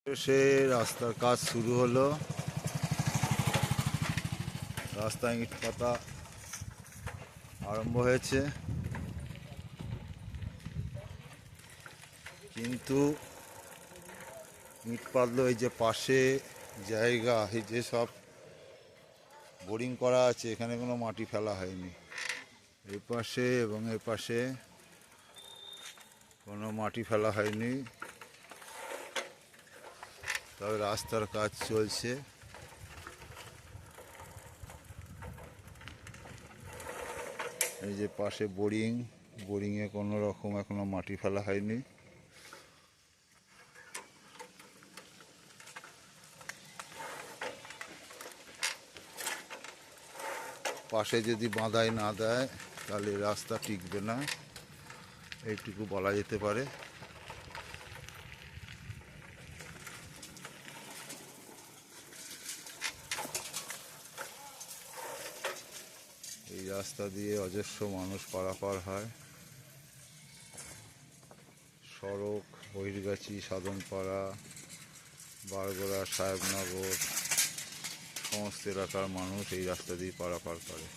সে রাস্তার কাজ শুরু হলো। রাস্তায় ইট পাতা আরম্ভ হয়েছে, কিন্তু ইট পাতলো এই যে পাশে জায়গা, এই যে সব বোরিং করা আছে, এখানে কোনো মাটি ফেলা হয়নি। এই পাশে এবং এ পাশে কোনো মাটি ফেলা হয়নি, তবে রাস্তার কাজ চলছে। এই যে পাশে বোরিংয়ে কোনো রকম এখনো মাটি ফেলা হয়নি। পাশে যদি বাঁধাই না দেয় তাহলে রাস্তা টিকবে না, এইটুকু বলা যেতে পারে। এই রাস্তা দিয়ে অজস্র মানুষ পারাপার হয়। সড়ক বহির্গাছি, সাধনপাড়া, বারগোড়া, সাহেবনগর সমস্ত এলাকার মানুষ এই রাস্তা দিয়ে পারাপার করে।